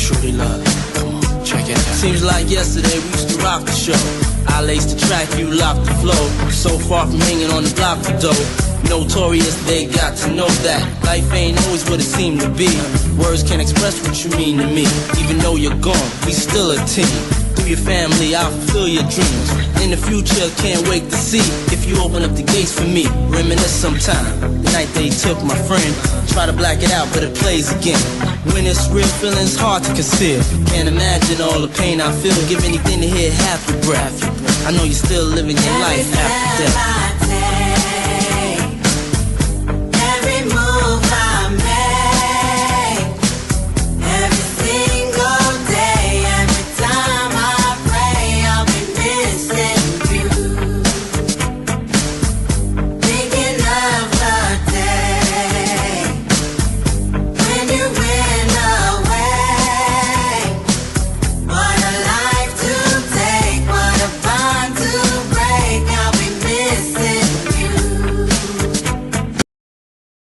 truly love. Come on, check it out. Seems like yesterday we used to rock the show. I laced the track, you locked the flow. So far from hanging on the block for dough. Notorious, they got to know that life ain't always what it seemed to be. Words can't express what you mean to me. Even though you're gone, we still a team. Through your family, I'll fulfill your dreams. In the future, can't wait to see if you open up the gates for me. Reminisce sometime, the night they took my friend. Try to black it out, but it plays again. When it's real, feeling's hard to conceal. Can't imagine all the pain I feel. Give anything to hear half your breath. I know you're still living your life after death.